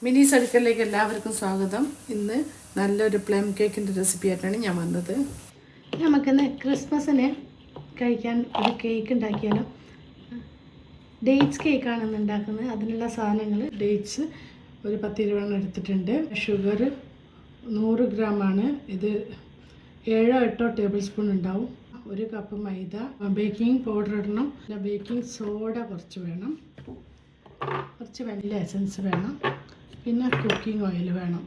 മിനീസ് അടുക്കളയിലേക്ക് എല്ലാവർക്കും സ്വാഗതം. ഇന്ന് നല്ലൊരു പ്ലം കേക്കിൻ്റെ റെസിപ്പി ആയിട്ടാണ് ഞാൻ വന്നത്. നമുക്കിന്ന് ക്രിസ്മസിന് കഴിക്കാൻ ഒരു കേക്ക് ഉണ്ടാക്കിയാലോ. ഡേറ്റ്സ് കേക്കാണ് ഇന്ന് ഉണ്ടാക്കുന്നത്. അതിനുള്ള സാധനങ്ങൾ ഡേറ്റ്സ് ഒരു 10-20 എടുത്തിട്ടുണ്ട്. ഷുഗർ 100 ഗ്രാമാണ്. ഇത് 7-8 ടേബിൾ സ്പൂൺ ഉണ്ടാവും. 1 കപ്പ് മൈദ, ബേക്കിംഗ് പൗഡർ ഇടണം, പിന്നെ ബേക്കിംഗ് സോഡ കുറച്ച് വേണം, കുറച്ച് വാനില എസൻസ് വേണം, പിന്നെ കുക്കിംഗ് ഓയിൽ വേണം,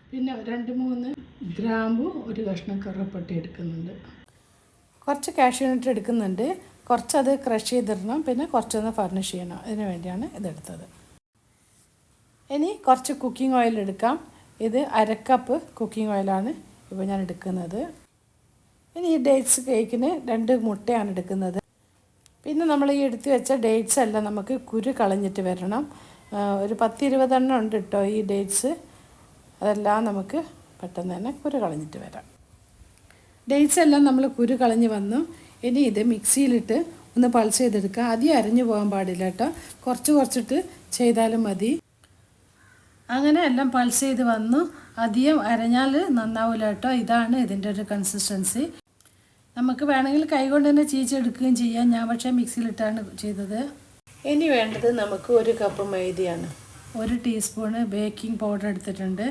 പിന്നെ 2-3 ഗ്രാമ്പു, ഒരു കഷ്ണം കറുവപ്പട്ട എടുക്കുന്നുണ്ട്, കുറച്ച് കാഷ്യൂനട്ട് എടുക്കുന്നുണ്ട്, കുറച്ചത് ക്രഷ് ചെയ്തിടണം, പിന്നെ കുറച്ചൊന്ന് ഫർണിഷ് ചെയ്യണം. ഇതിന് വേണ്ടിയാണ് ഇതെടുത്തത്. ഇനി കുറച്ച് കുക്കിംഗ് ഓയിൽ എടുക്കാം. ഇത് 1/2 കപ്പ് കുക്കിംഗ് ഓയിലാണ് ഇപ്പോൾ ഞാൻ എടുക്കുന്നത്. ഇനി ഈ ഡേറ്റ്സ് കേക്കിന് 2 മുട്ടയാണ് എടുക്കുന്നത്. പിന്നെ നമ്മൾ ഈ എടുത്ത് വെച്ച ഡേറ്റ്സ് എല്ലാം നമുക്ക് കുരു കളഞ്ഞിട്ട് വരണം. ഒരു 10-20 എണ്ണം ഉണ്ട് കേട്ടോ ഈ ഡേറ്റ്സ്. അതെല്ലാം നമുക്ക് പെട്ടെന്ന് തന്നെ കുരു കളഞ്ഞിട്ട് വരാം. ഡേറ്റ്സ് എല്ലാം നമ്മൾ കുരു കളഞ്ഞ് വന്നു. ഇനി ഇത് മിക്സിയിലിട്ട് ഒന്ന് പൾസ് ചെയ്തെടുക്കുക. അധികം അരഞ്ഞു പോകാൻ പാടില്ല കേട്ടോ, കുറച്ചിട്ട് ചെയ്താലും മതി. അങ്ങനെ എല്ലാം പൾസ് ചെയ്ത് വന്നു. അധികം അരഞ്ഞാൽ നന്നാവില്ല കേട്ടോ. ഇതാണ് ഇതിൻ്റെ ഒരു കൺസിസ്റ്റൻസി. നമുക്ക് വേണമെങ്കിൽ കൈകൊണ്ട് തന്നെ ചീച്ചെടുക്കുകയും ചെയ്യാം. ഞാൻ പക്ഷേ മിക്സിയിലിട്ടാണ് ചെയ്തത്. ഇനി വേണ്ടത് നമുക്ക് 1 കപ്പ് മൈദയാണ്. 1 ടീസ്പൂണ് ബേക്കിംഗ് പൗഡർ എടുത്തിട്ടുണ്ട്,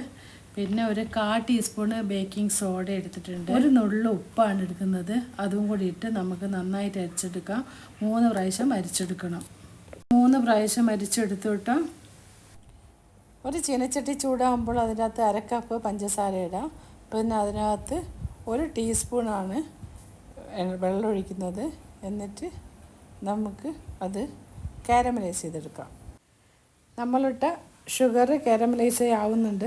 പിന്നെ 1/4 ടീസ്പൂണ് ബേക്കിംഗ് സോഡ എടുത്തിട്ടുണ്ട്, 1 നുള്ളു ഉപ്പാണ് എടുക്കുന്നത്. അതും കൂടി ഇട്ട് നമുക്ക് നന്നായിട്ട് അരിച്ചെടുക്കാം. 3 പ്രാവശ്യം അരിച്ചെടുക്കണം. 3 പ്രാവശ്യം അരിച്ചെടുത്തു കേട്ടോ. ഒരു ചീനച്ചട്ടി ചൂടാകുമ്പോൾ അതിനകത്ത് 1/2 കപ്പ് പഞ്ചസാര ഇടാം. പിന്നെ അതിനകത്ത് 1 ടീസ്പൂണാണ് വെള്ളം ഒഴിക്കുന്നത്. എന്നിട്ട് നമുക്ക് അത് കാരമലൈസ് ചെയ്തെടുക്കാം. നമ്മളിട്ട ഷുഗർ കാരമലൈസ് ആവുന്നുണ്ട്.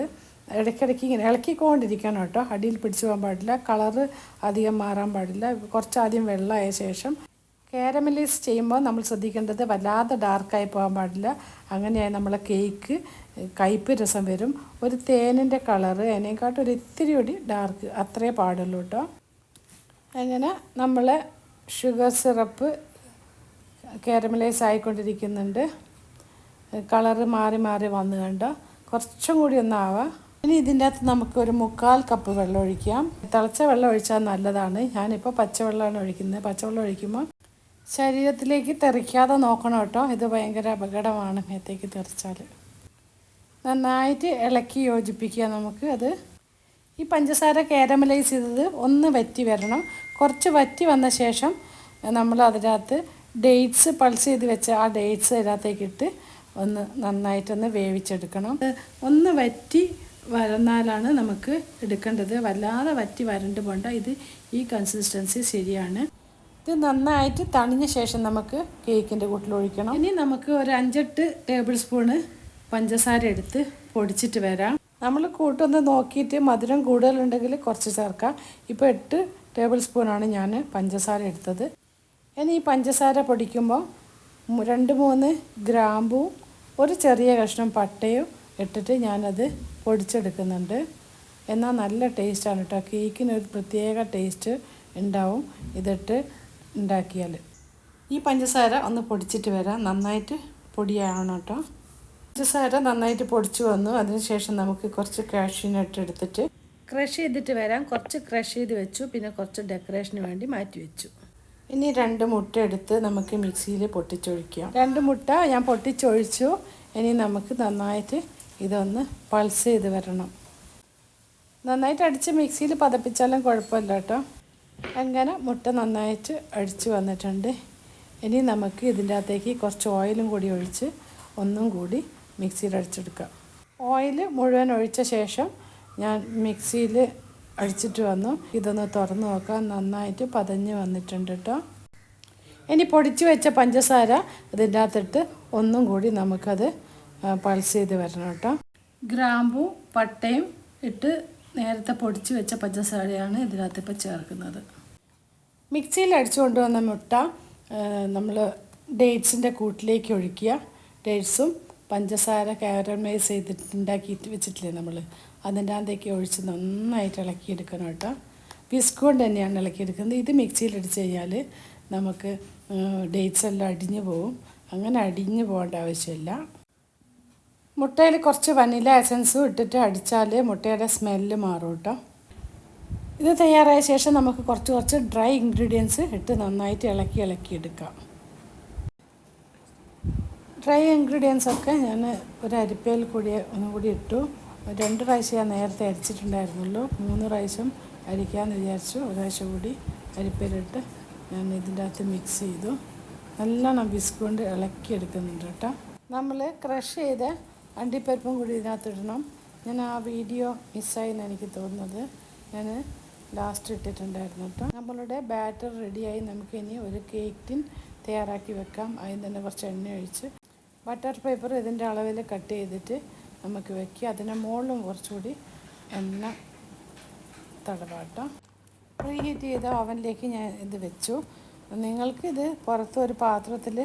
ഇടയ്ക്കിടയ്ക്ക് ഇങ്ങനെ ഇളക്കിക്കൊണ്ടിരിക്കണം കേട്ടോ. അടിയിൽ പിടിച്ചു പോകാൻ പാടില്ല, കളറ് അധികം മാറാൻ പാടില്ല. കുറച്ചാദ്യം വെള്ളമായ ശേഷം കാരമലൈസ് ചെയ്യുമ്പോൾ നമ്മൾ ശ്രദ്ധിക്കേണ്ടത് വല്ലാതെ ഡാർക്കായി പോകാൻ പാടില്ല. അങ്ങനെയായി നമ്മളെ കേക്ക് കയ്പ്പ് രസം വരും. ഒരു തേനിൻ്റെ കളറ് അതിനേക്കാട്ടും ഒരു ഇത്തിരി കൂടി ഡാർക്ക്, അത്രേ പാടുള്ളൂ കേട്ടോ. അങ്ങനെ നമ്മളെ ഷുഗർ സിറപ്പ് കാരമലൈസ് ആയിക്കൊണ്ടിരിക്കുന്നുണ്ട്. കളറ് മാറി വന്നു കണ്ടോ. കുറച്ചും കൂടി ഒന്നാവാം. ഇനി ഇതിൻ്റെ അകത്ത് നമുക്ക് ഒരു 3/4 കപ്പ് വെള്ളം ഒഴിക്കാം. തിളച്ച വെള്ളം ഒഴിച്ചാൽ നല്ലതാണ്. ഞാനിപ്പോൾ പച്ചവെള്ളമാണ് ഒഴിക്കുന്നത്. പച്ചവെള്ളം ഒഴിക്കുമ്പോൾ ശരീരത്തിലേക്ക് തെറിക്കാതെ നോക്കണം കേട്ടോ. ഇത് ഭയങ്കര അപകടമാണ് മേത്തേക്ക് തെറിച്ചാൽ. നന്നായിട്ട് ഇളക്കി യോജിപ്പിക്കുക നമുക്ക്. അത് ഈ പഞ്ചസാര കാരമലൈസ് ചെയ്തത് ഒന്ന് വറ്റി വരണം. കുറച്ച് വറ്റി വന്ന ശേഷം നമ്മൾ അതിനകത്ത് ഡേറ്റ്സ് പൾസ് ചെയ്ത് വെച്ച ആ ഡേറ്റ്സ് അതിനകത്തേക്ക് ഇട്ട് ഒന്ന് നന്നായിട്ടൊന്ന് വേവിച്ചെടുക്കണം. ഒന്ന് വറ്റി വരന്നാലാണ് നമുക്ക് എടുക്കേണ്ടത്. വല്ലാതെ വറ്റി വരണ്ട് പോണ്ട. ഇത് ഈ കൺസിസ്റ്റൻസി ശരിയാണ്. ഇത് നന്നായിട്ട് തണിഞ്ഞ ശേഷം നമുക്ക് കേക്കിൻ്റെ കൂട്ടിൽ ഒഴിക്കണം. ഇനി നമുക്ക് ഒരു 5-8 ടേബിൾ സ്പൂണ് പഞ്ചസാര എടുത്ത് പൊടിച്ചിട്ട് വരാം. നമ്മൾ കൂട്ടൊന്ന് നോക്കിയിട്ട് മധുരം കൂടുതലുണ്ടെങ്കിൽ കുറച്ച് ചേർക്കാം. ഇപ്പോൾ 8 ടേബിൾ സ്പൂണാണ് ഞാൻ പഞ്ചസാര എടുത്തത്. ഇനി ഈ പഞ്ചസാര പൊടിക്കുമ്പോൾ 2-3 ഗ്രാമ്പും ഒരു ചെറിയ കഷ്ണം പട്ടയും ഇട്ടിട്ട് ഞാനത് പൊടിച്ചെടുക്കുന്നുണ്ട്. എന്നാൽ നല്ല ടേസ്റ്റാണ് കേട്ടോ. കേക്കിനൊരു പ്രത്യേക ടേസ്റ്റ് ഉണ്ടാവും ഇതിട്ട് ഉണ്ടാക്കിയാൽ. ഈ പഞ്ചസാര ഒന്ന് പൊടിച്ചിട്ട് വരാം. നന്നായിട്ട് പൊടിയാവണം കേട്ടോ. പഞ്ചസാര നന്നായിട്ട് പൊടിച്ച് വന്നു. അതിനുശേഷം നമുക്ക് കുറച്ച് കാഷ്യൂനട്ട് എടുത്തിട്ട് ക്രഷ് ചെയ്തിട്ട് വരാം. കുറച്ച് ക്രഷ് ചെയ്ത് വെച്ചു, പിന്നെ കുറച്ച് ഡെക്കറേഷന് വേണ്ടി മാറ്റി വെച്ചു. ഇനി 2 മുട്ട എടുത്ത് നമുക്ക് മിക്സിയിൽ പൊട്ടിച്ചൊഴിക്കാം. 2 മുട്ട ഞാൻ പൊട്ടിച്ചൊഴിച്ചു. ഇനി നമുക്ക് നന്നായിട്ട് ഇതൊന്ന് പൾസ് ചെയ്ത് വരണം. നന്നായിട്ട് അടിച്ച് മിക്സിയിൽ പതപ്പിച്ചാലും കുഴപ്പമില്ല കേട്ടോ. അങ്ങനെ മുട്ട നന്നായിട്ട് അടിച്ച് വന്നിട്ടുണ്ട്. ഇനി നമുക്ക് ഇതിൻ്റെ അകത്തേക്ക് കുറച്ച് ഓയിലും കൂടി ഒഴിച്ച് ഒന്നും കൂടി മിക്സിയിൽ അടിച്ചെടുക്കാം. ഓയിൽ മുഴുവൻ ഒഴിച്ച ശേഷം ഞാൻ മിക്സിയിൽ അടിച്ചിട്ട് വന്നു. ഇതൊന്ന് തുറന്ന് നോക്കാം. നന്നായിട്ട് പതഞ്ഞ് വന്നിട്ടുണ്ട് കേട്ടോ. ഇനി പൊടിച്ച് വെച്ച പഞ്ചസാര ഇതിൻ്റെ അകത്തിട്ട് ഒന്നും കൂടി നമുക്കത് പൾസ് ചെയ്ത് വരണം കേട്ടോ. ഗ്രാമ്പും പട്ടയും ഇട്ട് നേരത്തെ പൊടിച്ച് വെച്ച പഞ്ചസാരയാണ് ഇതിനകത്ത് ഇപ്പോൾ ചേർക്കുന്നത്. മിക്സിയിൽ അടിച്ചു കൊണ്ടുവന്ന മുട്ട നമ്മൾ ഡേറ്റ്സിൻ്റെ കൂട്ടിലേക്ക് ഒഴിക്കുക. ഡേറ്റ്സും പഞ്ചസാര കാരമലൈസ് ചെയ്തിട്ട് ഉണ്ടാക്കിയിട്ട് വെച്ചിട്ടില്ലേ നമ്മൾ, അതിൻ്റെ അകത്തേക്ക് ഒഴിച്ച് നന്നായിട്ട് ഇളക്കിയെടുക്കണം കേട്ടോ. വിസ്ക് കൊണ്ട് തന്നെയാണ് ഇളക്കിയെടുക്കുന്നത്. ഇത് മിക്സിയിലിടിച്ച് കഴിഞ്ഞാൽ നമുക്ക് ഡേറ്റ്സ് എല്ലാം അടിഞ്ഞു പോകും. അങ്ങനെ അടിഞ്ഞു പോകേണ്ട ആവശ്യമില്ല. മുട്ടയിൽ കുറച്ച് വനില എസൻസും ഇട്ടിട്ട് അടിച്ചാൽ മുട്ടയുടെ സ്മെല്ല് മാറും കേട്ടോ. ഇത് തയ്യാറായ ശേഷം നമുക്ക് കുറച്ച് ഡ്രൈ ഇൻഗ്രീഡിയൻസ് ഇട്ട് നന്നായിട്ട് ഇളക്കി എടുക്കാം. ഡ്രൈ ഇൻഗ്രീഡിയൻസൊക്കെ ഞാൻ ഒരു അരിപ്പയിൽ കൂടി ഒന്നുകൂടി ഇട്ടു. 2 പ്രാവശ്യം ഞാൻ നേരത്തെ അരിച്ചിട്ടുണ്ടായിരുന്നുള്ളൂ. 3 പ്രാവശ്യം അരിക്കാമെന്ന് വിചാരിച്ചു. ഒരു പ്രാവശ്യം കൂടി അരിപ്പയിലിട്ട് ഞാൻ ഇതിൻ്റെ അകത്ത് മിക്സ് ചെയ്തു. നല്ലോണം വിസ്ക് കൊണ്ട് ഇളക്കിയെടുക്കുന്നുണ്ട് കേട്ടോ. നമ്മൾ ക്രഷ് ചെയ്ത അണ്ടിപ്പരിപ്പും കൂടി ഇതിനകത്ത് ഇടണം. ഞാൻ ആ വീഡിയോ മിസ്സായിന്ന് എനിക്ക് തോന്നുന്നത്. ഞാൻ ലാസ്റ്റ് ഇട്ടിട്ടുണ്ടായിരുന്നു കേട്ടോ. നമ്മളുടെ ബാറ്റർ റെഡിയായി. നമുക്കിനി ഒരു കേക്ക് ടിൻ തയ്യാറാക്കി വെക്കാം. അതിന് തന്നെ കുറച്ച് എണ്ണ ഒഴിച്ച് ബട്ടർ പേപ്പർ ഇതിൻ്റെ അളവിൽ കട്ട് ചെയ്തിട്ട് നമുക്ക് വെക്കുക. അതിൻ്റെ മുകളിലും കുറച്ചുകൂടി എണ്ണ തടവാട്ടോ. പ്രീ ഹീറ്റ് ചെയ്ത ഓവനിലേക്ക് ഞാൻ ഇത് വെച്ചു. നിങ്ങൾക്കിത് പുറത്ത് ഒരു പാത്രത്തിൽ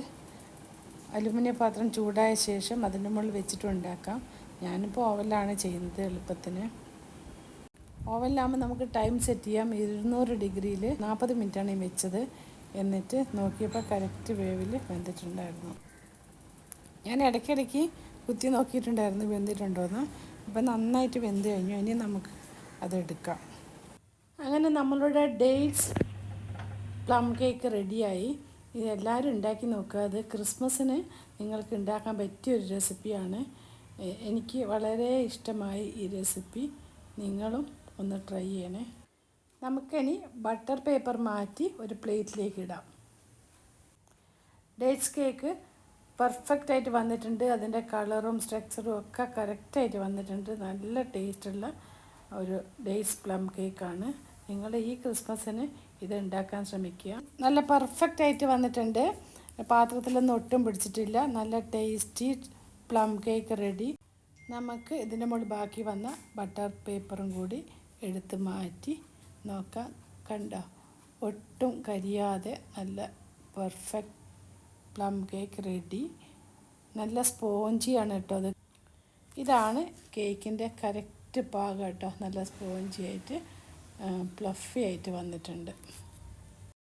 അലുമിനിയം പാത്രം ചൂടായ ശേഷം അതിൻ്റെ മുകളിൽ വെച്ചിട്ട് ഉണ്ടാക്കാം. ഞാനിപ്പോൾ ഓവനിലാണ് ചെയ്യുന്നത് എളുപ്പത്തിന്. ഓവനിലാകുമ്പോൾ നമുക്ക് ടൈം സെറ്റ് ചെയ്യാം. 200 ഡിഗ്രിയിൽ 40 മിനിറ്റാണ് ഞാൻ വെച്ചത്. എന്നിട്ട് നോക്കിയപ്പോൾ കറക്റ്റ് വേവിൽ വെന്തിട്ടുണ്ടായിരുന്നു. ഞാൻ ഇടയ്ക്കിടയ്ക്ക് കുത്തി നോക്കിയിട്ടുണ്ടായിരുന്നു വെന്തിട്ടുണ്ടോയെന്ന്. അപ്പോൾ നന്നായിട്ട് വെന്ത് കഴിഞ്ഞു. ഇനി നമുക്ക് അതെടുക്കാം. അങ്ങനെ നമ്മളുടെ ഡേറ്റ്സ് പ്ലം കേക്ക് റെഡിയായി. ഇതെല്ലാവരും ഉണ്ടാക്കി നോക്കുക. അത് ക്രിസ്മസിന് നിങ്ങൾക്ക് ഉണ്ടാക്കാൻ പറ്റിയൊരു റെസിപ്പിയാണ്. എനിക്ക് വളരെ ഇഷ്ടമായി ഈ റെസിപ്പി. നിങ്ങളും ഒന്ന് ട്രൈ ചെയ്യണേ. നമുക്കിനി ബട്ടർ പേപ്പർ മാറ്റി ഒരു പ്ലേറ്റിലേക്ക് ഇടാം. ഡേറ്റ്സ് കേക്ക് പെർഫെക്റ്റായിട്ട് വന്നിട്ടുണ്ട്. അതിൻ്റെ കളറും സ്ട്രക്ചറും ഒക്കെ കറക്റ്റായിട്ട് വന്നിട്ടുണ്ട്. നല്ല ടേസ്റ്റുള്ള ഒരു ഡേറ്റ്സ് പ്ലം കേക്കാണ്. നിങ്ങൾ ഈ ക്രിസ്മസിന് ഇത് ഉണ്ടാക്കാൻ ശ്രമിക്കുക. നല്ല പെർഫെക്റ്റായിട്ട് വന്നിട്ടുണ്ട്. പാത്രത്തിലൊന്നും ഒട്ടും പിടിച്ചിട്ടില്ല. നല്ല ടേസ്റ്റി പ്ലം കേക്ക് റെഡി. നമുക്ക് ഇതിൻ്റെ മുകളിൽ ബാക്കി വന്ന ബട്ടർ പേപ്പറും കൂടി എടുത്ത് മാറ്റി നോക്കാം. കണ്ടോ, ഒട്ടും കരിയാതെ നല്ല പെർഫെക്റ്റ് പ്ലം കേക്ക് റെഡി. നല്ല സ്പോഞ്ചിയാണ് കേട്ടോ അത്. ഇതാണ് കേക്കിൻ്റെ കറക്റ്റ് പാകം കേട്ടോ. നല്ല സ്പോഞ്ചി ആയിട്ട് ഫ്ലഫി ആയിട്ട് വന്നിട്ടുണ്ട്.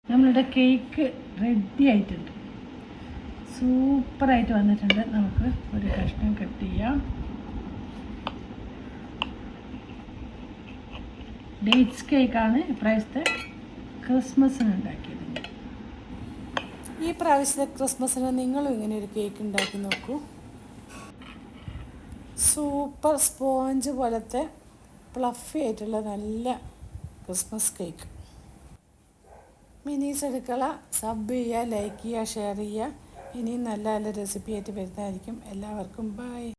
നമ്മളുടെ കേക്ക് റെഡി ആയിട്ടുണ്ട്. സൂപ്പറായിട്ട് വന്നിട്ടുണ്ട്. നമുക്ക് ഒരു കഷ്ണം കട്ട് ചെയ്യാം. ഡേറ്റ്സ് കേക്കാണ് ഇപ്രാവശ്യത്തെ ക്രിസ്മസിന് ഉണ്ടാക്കിയത്. ഈ പ്രാവശ്യത്തെ ക്രിസ്മസിന് നിങ്ങളും ഇങ്ങനെ ഒരു കേക്ക് ഉണ്ടാക്കി നോക്കൂ. സൂപ്പർ സ്പോഞ്ച് പോലത്തെ ഫ്ലഫി ആയിട്ടുള്ള നല്ല ക്രിസ്മസ് കേക്ക്. മിനീസ് എടുക്കള സബ് ചെയ്യുക, ലൈക്ക് ചെയ്യുക, ഷെയർ ചെയ്യുക. ഇനിയും നല്ല നല്ല റെസിപ്പി ആയിട്ട് വരുന്നതായിരിക്കും. എല്ലാവർക്കും ബൈ.